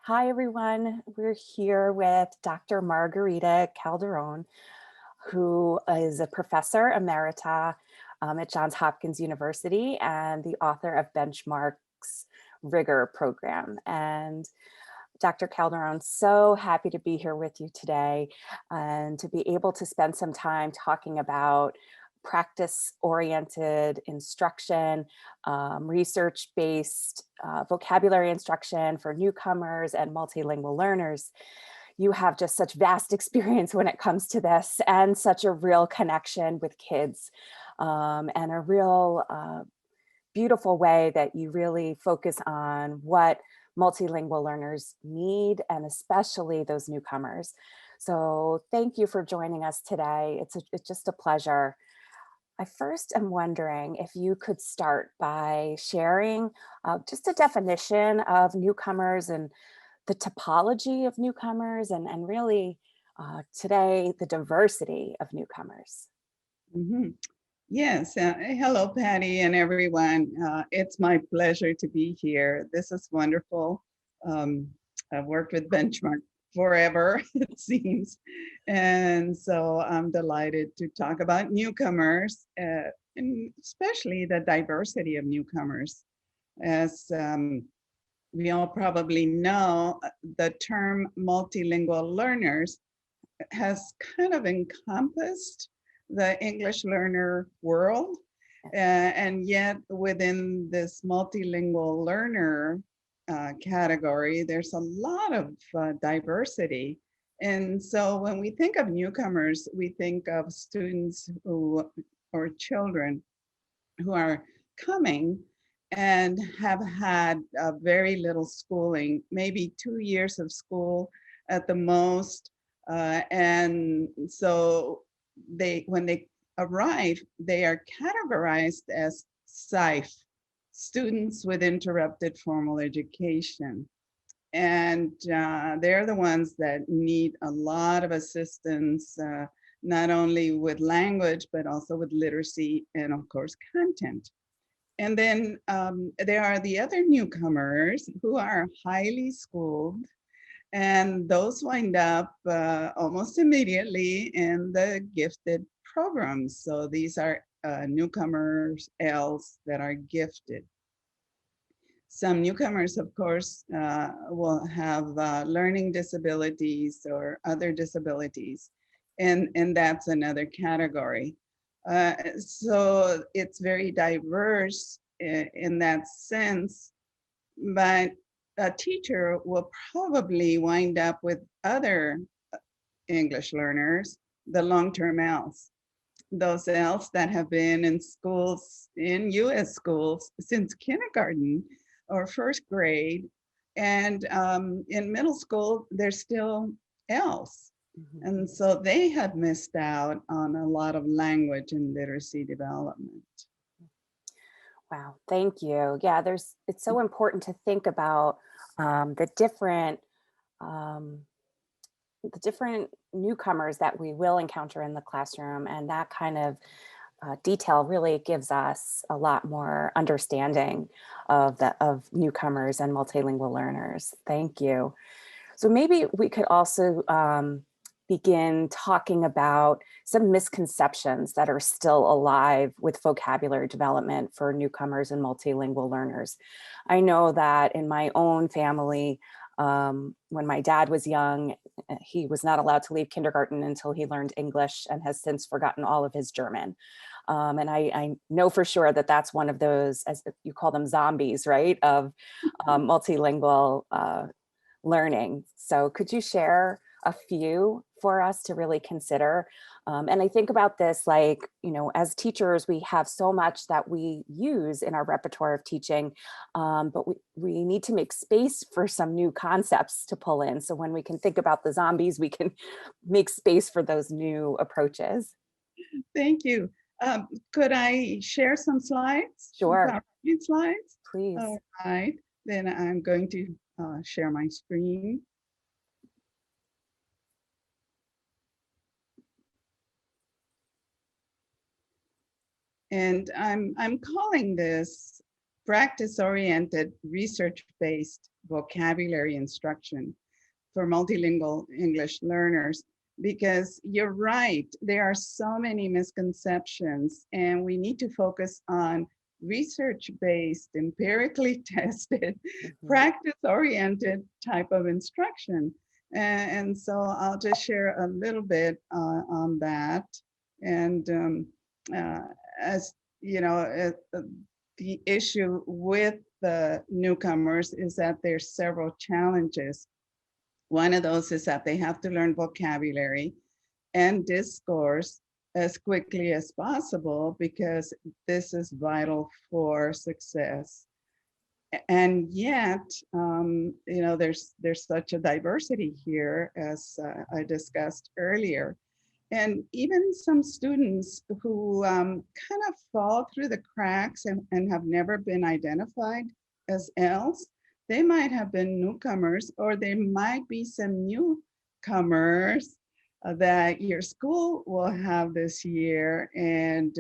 Hi, everyone. We're here with Dr. Margarita Calderón, who is a professor emerita at Johns Hopkins University and the author of Benchmark's Rigor program. And Dr. Calderón, so happy to be here with you today and to be able to spend some time talking about practice-oriented instruction, research-based vocabulary instruction for newcomers and multilingual learners. You have just such vast experience when it comes to this and such a real connection with kids and a real beautiful way that you really focus on what multilingual learners need, and especially those newcomers. So thank you for joining us today. It's just a pleasure. I first am wondering if you could start by sharing just a definition of newcomers and the typology of newcomers and really today the diversity of newcomers. Mhm. Yes, hello, Patty and everyone. It's my pleasure to be here. This is wonderful. I've worked with Benchmark forever, it seems. And so I'm delighted to talk about newcomers, and especially the diversity of newcomers. As we all probably know, the term multilingual learners has kind of encompassed the English learner world. And yet within this multilingual learner category, there's a lot of diversity. And so when we think of newcomers, we think of students who, or children who are coming and have had very little schooling, maybe 2 years of school at the most. And so when they arrive, they are categorized as SIFE, students with interrupted formal education. And they're the ones that need a lot of assistance, not only with language, but also with literacy and of course, content. And then there are the other newcomers who are highly schooled, and those wind up almost immediately in the gifted programs. So these are newcomers, Ls that are gifted. Some newcomers, of course, will have learning disabilities or other disabilities, and that's another category. So it's very diverse in that sense, but a teacher will probably wind up with other English learners, the long-term Ls, those Ls that have been in schools, in US schools since kindergarten or first grade. And in middle school, they're still Ls. Mhm. And so they have missed out on a lot of language and literacy development. Wow, thank you. Yeah, it's so important to think about the um, different newcomers that we will encounter in the classroom, and that kind of detail really gives us a lot more understanding of newcomers and multilingual learners. Thank you. So maybe we could also begin talking about some misconceptions that are still alive with vocabulary development for newcomers and multilingual learners. I know that in my own family, when my dad was young, he was not allowed to leave kindergarten until he learned English and has since forgotten all of his German. And I know for sure that that's one of those, as you call them, zombies, right, of multilingual learning. So could you share a few for us to really consider? And I think about this like, as teachers, we have so much that we use in our repertoire of teaching, but we need to make space for some new concepts to pull in. So when we can think about the zombies, we can make space for those new approaches. Thank you. Could I share some slides, some Sure, PowerPoint slides? please. All right, then I'm going to share my screen. And I'm calling this practice-oriented, research-based vocabulary instruction for multilingual English learners, because you're right, there are so many misconceptions, and we need to focus on research-based, empirically tested, Mhm. practice-oriented type of instruction. And so I'll just share a little bit on that. And uh, as you know, the issue with the newcomers is that there's several challenges. One of those is that they have to learn vocabulary and discourse as quickly as possible, because this is vital for success. And yet, there's such a diversity here, as I discussed earlier. And even some students who kind of fall through the cracks and have never been identified as else, they might have been newcomers, or they might be some newcomers that your school will have this year. And,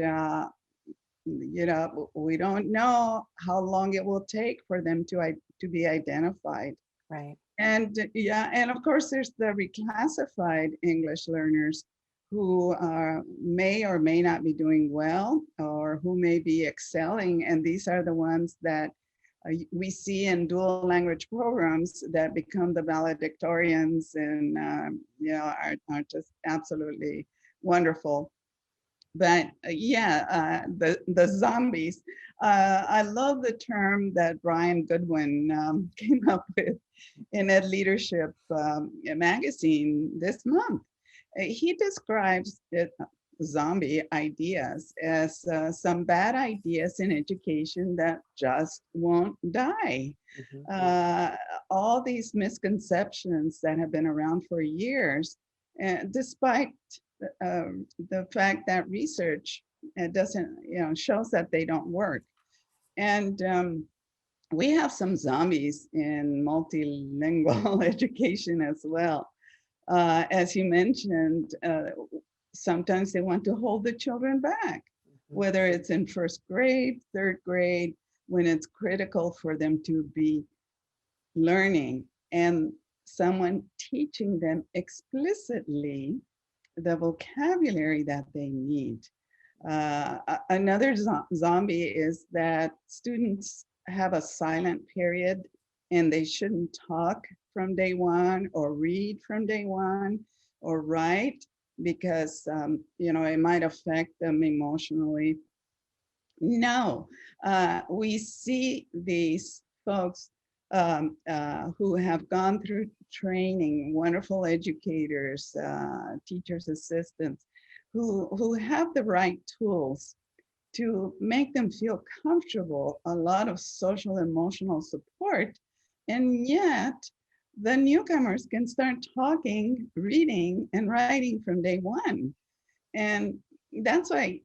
we don't know how long it will take for them to be identified. Right. And yeah, and of course, there's the reclassified English learners who may or may not be doing well, or who may be excelling. And these are the ones that we see in dual language programs that become the valedictorians, and are just absolutely wonderful. But the zombies. I love the term that Brian Goodwin came up with in Ed Leadership magazine this month. He describes it, zombie ideas, as some bad ideas in education that just won't die. Mhm. All these misconceptions that have been around for years, despite the fact that research doesn't, shows that they don't work. And we have some zombies in multilingual education as well. As you mentioned, sometimes they want to hold the children back, Mhm. whether it's in first grade, third grade, when it's critical for them to be learning, and someone teaching them explicitly the vocabulary that they need. Another zombie is that students have a silent period, and they shouldn't talk from day one, or read from day one, or write, because it might affect them emotionally. No, we see these folks who have gone through training, wonderful educators, teachers' assistants, who have the right tools to make them feel comfortable, a lot of social emotional support. And yet, the newcomers can start talking, reading, and writing from day one. And that's why,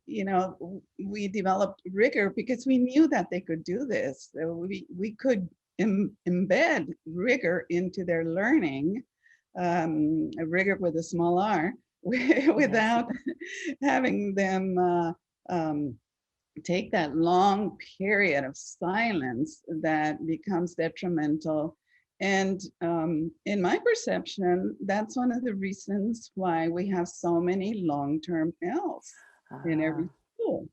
we developed rigor, because we knew that they could do this. So we could embed rigor into their learning, rigor with a small r, Yes. without having them take that long period of silence that becomes detrimental. And in my perception, that's one of the reasons why we have so many long-term Ls in every Ah, school.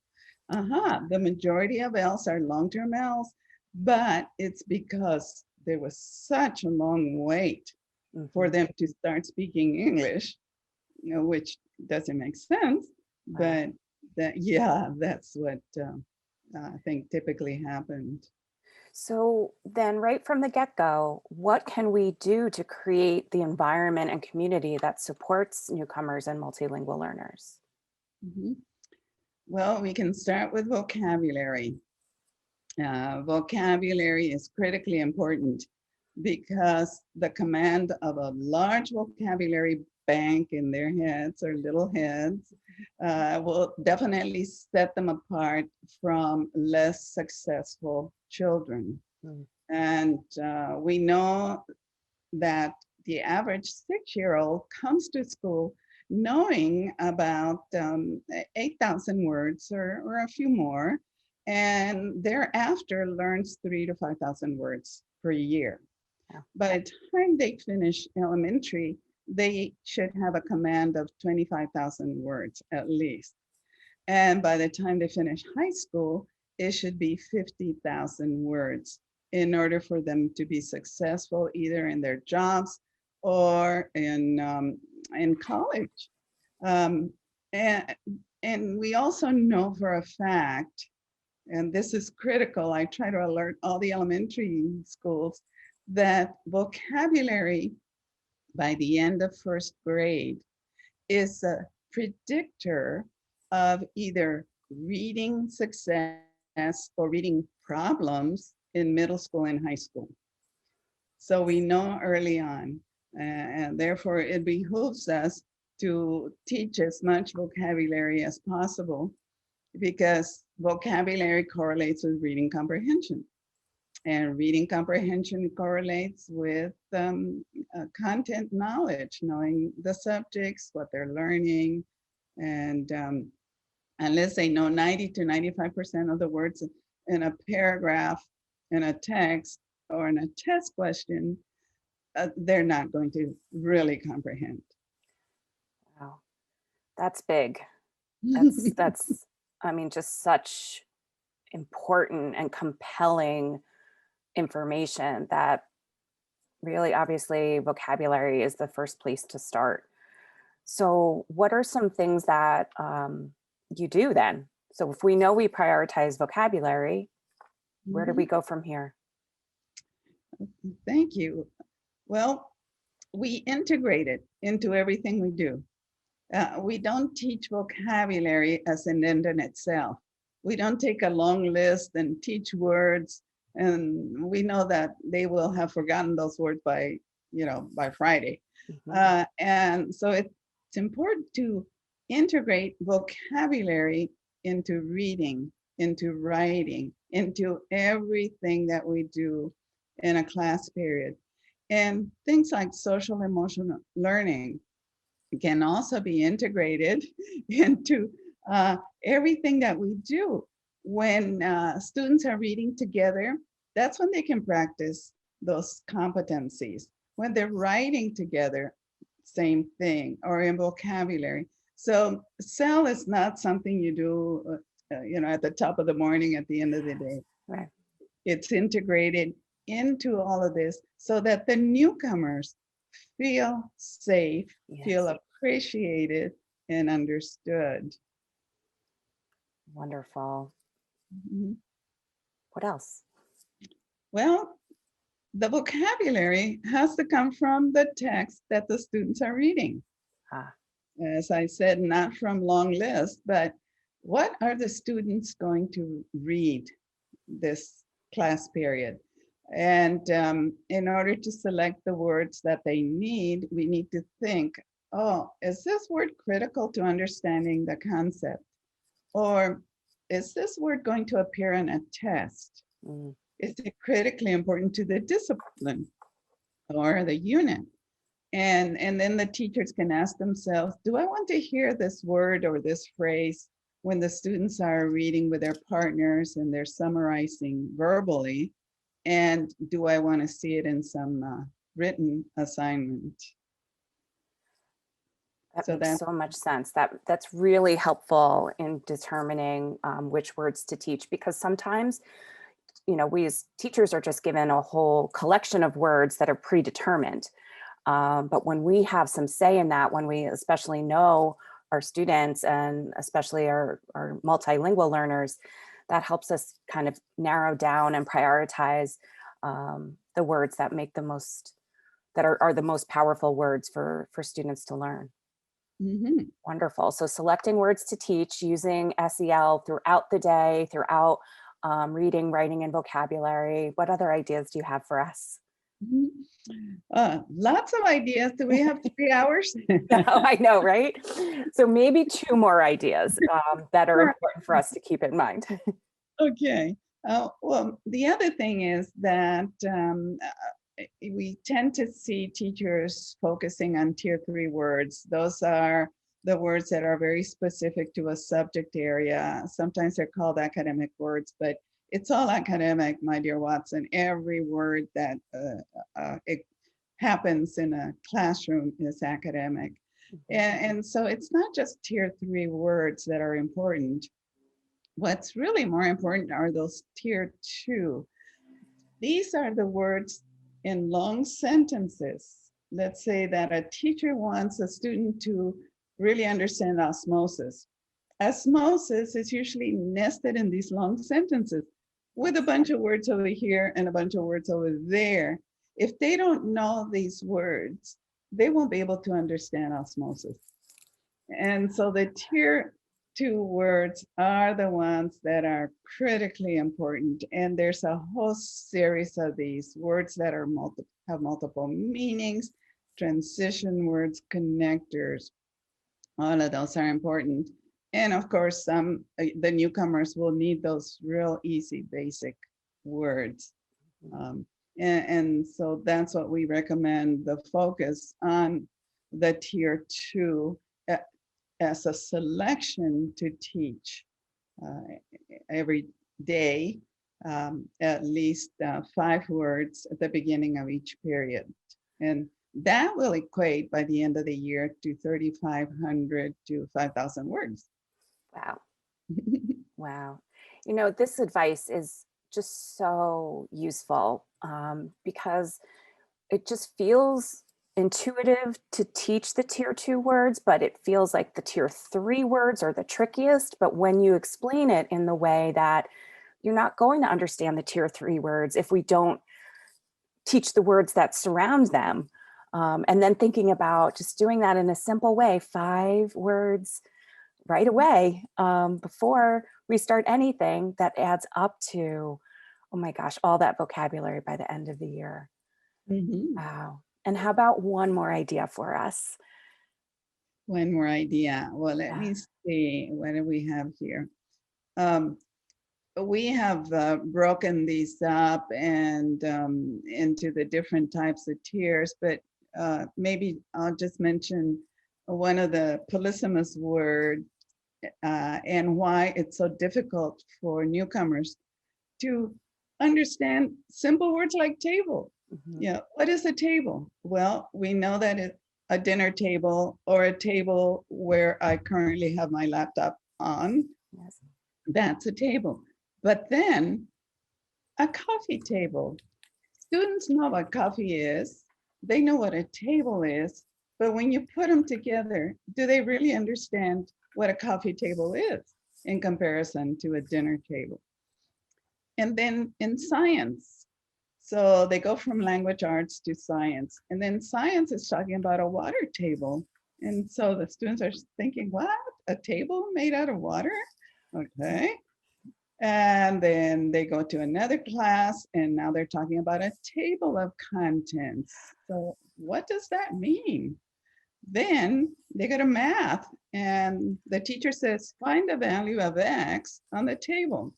The majority of Ls are long-term Ls, but it's because there was such a long wait for mhm. them to start speaking English, which doesn't make sense, Right. but that's what I think typically happened. So then, right from the get-go, what can we do to create the environment and community that supports newcomers and multilingual learners? Mhm. Well, we can start with vocabulary. Vocabulary is critically important, because the command of a large vocabulary bank in their heads, or little heads, will definitely set them apart from less successful children. Mm. And we know that the average 6-year-old comes to school knowing about 8,000 words, or a few more, and thereafter learns 3,000 to 5,000 words per year. Yeah. By the time they finish elementary, they should have a command of 25,000 words at least. And by the time they finish high school, it should be 50,000 words in order for them to be successful either in their jobs or in college. Um, and, and we also know for a fact, and this is critical, I try to alert all the elementary schools that vocabulary by the end of first grade is a predictor of either reading success or reading problems in middle school and high school. So we know early on, and therefore it behooves us to teach as much vocabulary as possible because vocabulary correlates with reading comprehension. And reading comprehension correlates with content knowledge, knowing the subjects, what they're learning. And unless they know 90 to 95% of the words in a paragraph, in a text, or in a test question, they're not going to really comprehend. Wow, that's big. That's, I mean, just such important and compelling information that really, obviously, vocabulary is the first place to start. So what are some things that you do then? So if we know we prioritize vocabulary, where do we go from here? Thank you. Well, we integrate it into everything we do. We don't teach vocabulary as an end in itself. We don't take a long list and teach words, and we know that they will have forgotten those words by Friday. Mhm. And so it's important to integrate vocabulary into reading, into writing, into everything that we do in a class period. And things like social emotional learning can also be integrated into everything that we do. When students are reading together, that's when they can practice those competencies. When they're writing together, same thing, or in vocabulary. So cell is not something you do at the top of the morning, at the end of the day. Right. It's integrated into all of this so that the newcomers feel safe, feel Yes. appreciated, and understood. Wonderful. Mhm. What else? Well, the vocabulary has to come from the text that the students are reading. Ah, As I said, not from long lists, but what are the students going to read this class period? And in order to select the words that they need, we need to think, oh, is this word critical to understanding the concept? Or is this word going to appear in a test? mm, Is it critically important to the discipline or the unit? And then the teachers can ask themselves, do I want to hear this word or this phrase when the students are reading with their partners and they're summarizing verbally? And do I want to see it in some written assignment? that So makes that's so much sense. That's really helpful in determining which words to teach, because sometimes, we as teachers are just given a whole collection of words that are predetermined. But when we have some say in that, when we especially know our students and especially our multilingual learners, that helps us kind of narrow down and prioritize the words that make the most, that are the most powerful words for students to learn. mhm. Wonderful. So selecting words to teach using SEL throughout the day, throughout reading, writing, and vocabulary. What other ideas do you have for us? Mhm. Lots of ideas. Do we have 3 hours? I know, right? So maybe two more ideas that are Sure. important for us to keep in mind. Okay. Well, the other thing is that we tend to see teachers focusing on tier 3 words. Those are the words that are very specific to a subject area. Sometimes they're called academic words, but it's all academic, my dear Watson. Every word that it happens in a classroom is academic. And so it's not just tier 3 words that are important. What's really more important are those tier 2. These are the words in long sentences. Let's say that a teacher wants a student to really understand osmosis. Osmosis is usually nested in these long sentences with a bunch of words over here and a bunch of words over there. If they don't know these words, they won't be able to understand osmosis. And so the tier 2 words are the ones that are critically important. And there's a whole series of these words that are have multiple meanings, transition words, connectors. All of those are important. And of course, the newcomers will need those real easy, basic words. And so that's what we recommend, the focus on the tier 2 as a selection to teach every day, at least 5 words at the beginning of each period. And that will equate by the end of the year to 3,500 to 5,000 words. Wow. Wow. You know, this advice is just so useful because it just feels intuitive to teach the tier 2 words, but it feels like the tier 3 words are the trickiest. But when you explain it in the way that you're not going to understand the tier 3 words if we don't teach the words that surround them. And then thinking about just doing that in a simple way, 5 words right away before we start anything, that adds up to, oh my gosh, all that vocabulary by the end of the year. Wow. And how about one more idea for us? One more idea. Well, let me see. What do we have here? We have broken these up and into the different types of tiers, but maybe I'll just mention one of the polysemous words and why it's so difficult for newcomers to understand simple words like table. Yeah, what is a table? Well, we know that it's a dinner table or a table where I currently have my laptop on. Yes. That's a table. But then a coffee table. Students know what coffee is. They know what a table is. But when you put them together, do they really understand what a coffee table is in comparison to a dinner table? And then in science, so they go from language arts to science. And then science is talking about a water table. And so the students are thinking, what? A table made out of water? Okay. And then they go to another class and now they're talking about a table of contents. So what does that mean? Then they go to math and the teacher says, find the value of X on the table.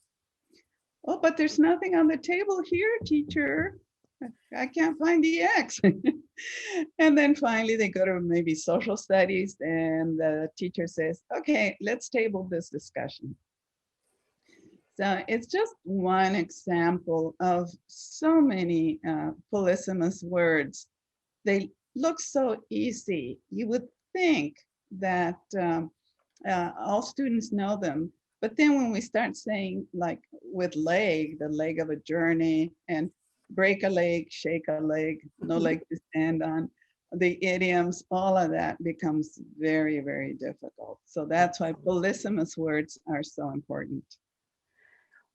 Oh, but there's nothing on the table here, teacher. I can't find the X. And then finally they go to maybe social studies and the teacher says, okay, let's table this discussion. So it's just one example of so many polysemous words. They look so easy. You would think that all students know them. But then when we start saying, like with leg, the leg of a journey, and break a leg, shake a leg, no leg to stand on, the idioms, all of that becomes very, very difficult. So that's why polysemous words are so important.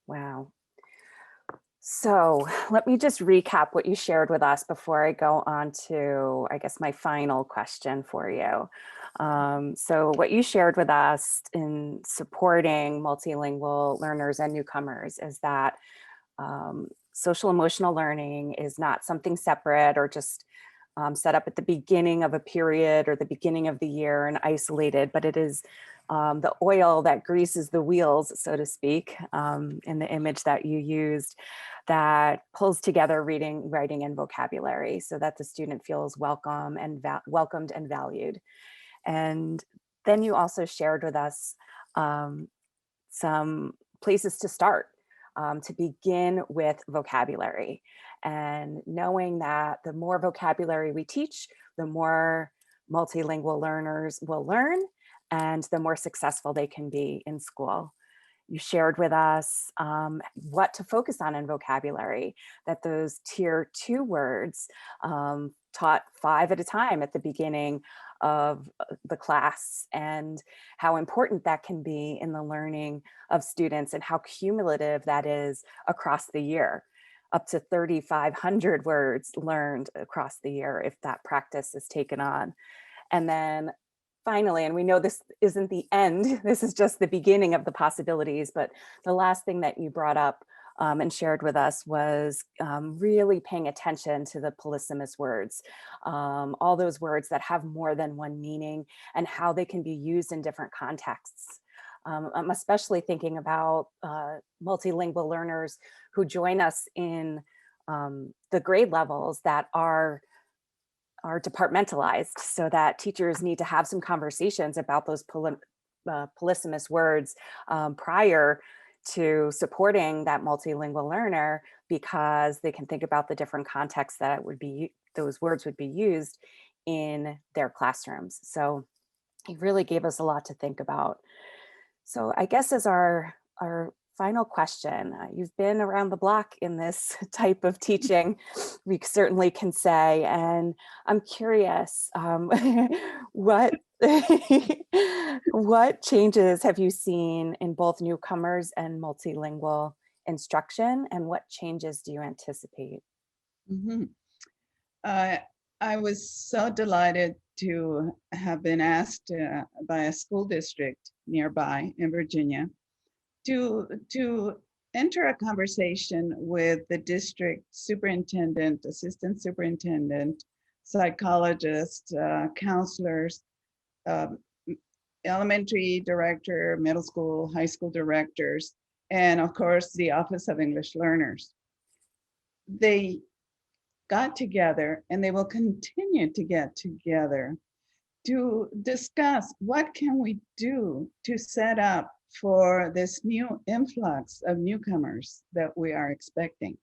Wow. So let me just recap what you shared with us before I go on to, I guess, my final question for you. So what you shared with us in supporting multilingual learners and newcomers is that social emotional learning is not something separate or just set up at the beginning of a period or the beginning of the year and isolated, but it is the oil that greases the wheels, so to speak, in the image that you used, that pulls together reading, writing, and vocabulary so that the student feels welcome and welcomed and valued. And then you also shared with us some places to start. to begin with vocabulary, and knowing that the more vocabulary we teach, the more multilingual learners will learn and the more successful they can be in school. You shared with us what to focus on in vocabulary, that those tier 2 words, taught 5 at a time at the beginning of the class, and how important that can be in the learning of students and how cumulative that is across the year. Up to 3,500 words learned across the year if that practice is taken on. And then finally, and we know this isn't the end, this is just the beginning of the possibilities, but the last thing that you brought up and shared with us was really paying attention to the polysemous words, all those words that have more than one meaning and how they can be used in different contexts. I'm especially thinking about multilingual learners who join us in the grade levels that are departmentalized, so that teachers need to have some conversations about those polysemous words prior to supporting that multilingual learner, because they can think about the different contexts that those words would be used in their classrooms. So it really gave us a lot to think about. So I guess as our final question, you've been around the block in this type of teaching, we certainly can say, and I'm curious, what what changes have you seen in both newcomers and multilingual instruction, and what changes do you anticipate? Mhm. I was so delighted to have been asked by a school district nearby in Virginia to enter a conversation with the district superintendent, assistant superintendent, psychologists, counselors, um, elementary director, middle school, high school directors, and of course the Office of English Learners. They got together, and they will continue to get together to discuss what can we do to set up for this new influx of newcomers that we are expecting.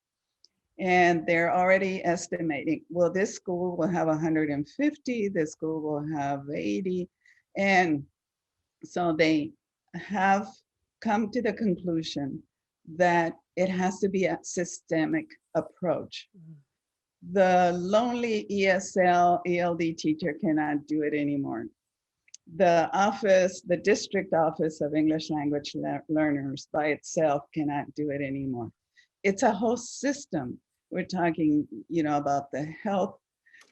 And they're already estimating, well, this school will have 150, this school will have 80. And so they have come to the conclusion that it has to be a systemic approach. The lonely ESL, ELD teacher cannot do it anymore. The district office of English language learners by itself cannot do it anymore. It's a whole system. We're talking, about the health,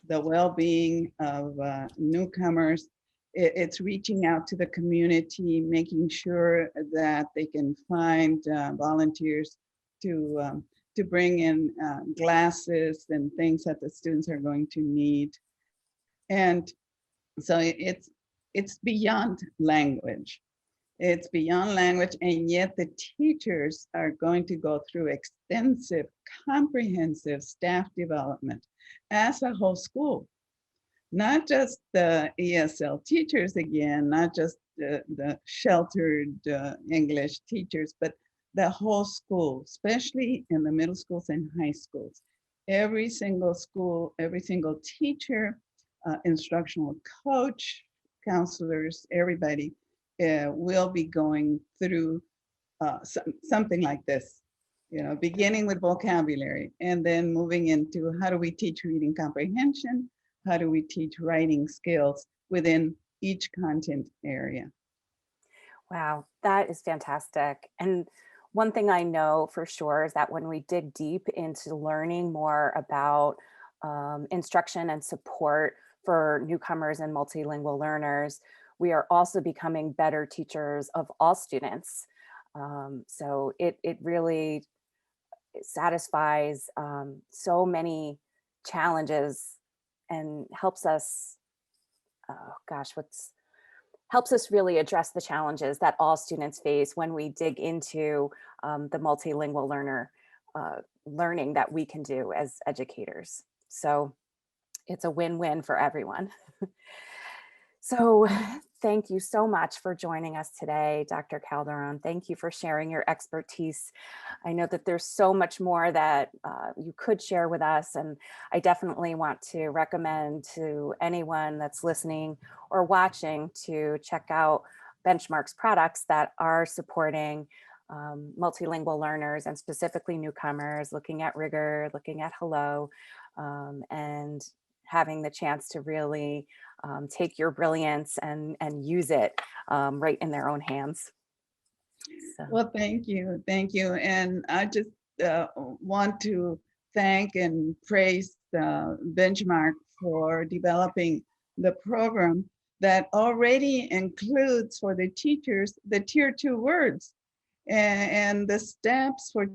the well-being of newcomers. It's reaching out to the community, making sure that they can find volunteers to bring in glasses and things that the students are going to need. And so it's beyond language. It's beyond language, and yet the teachers are going to go through extensive, comprehensive staff development as a whole school. Not just the ESL teachers again, not just the sheltered English teachers, but the whole school, especially in the middle schools and high schools. Every single school, every single teacher, instructional coach, counselors, everybody will be going through something like this, beginning with vocabulary and then moving into how do we teach reading comprehension, how do we teach writing skills within each content area. Wow, that is fantastic. And one thing I know for sure is that when we dig deep into learning more about instruction and support for newcomers and multilingual learners, we are also becoming better teachers of all students. So it really satisfies so many challenges and helps us, oh gosh, helps us really address the challenges that all students face when we dig into the multilingual learning that we can do as educators. So it's a win-win for everyone. So thank you so much for joining us today, Dr. Calderón. Thank you for sharing your expertise. I know that there's so much more that you could share with us, and I definitely want to recommend to anyone that's listening or watching to check out Benchmark's products that are supporting multilingual learners and specifically newcomers, looking at rigor, looking at hello, and having the chance to really take your brilliance and use it right in their own hands. So Well, thank you. Thank you. And I just want to thank and praise Benchmark for developing the program that already includes for the teachers the tier 2 words and the steps for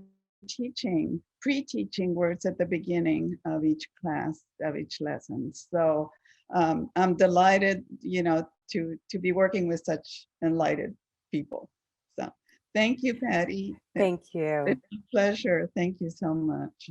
teaching, pre-teaching words at the beginning of each class, of each lesson. So I'm delighted, to be working with such enlightened people. So thank you, Patty. thank It's you. a pleasure. Thank you so much.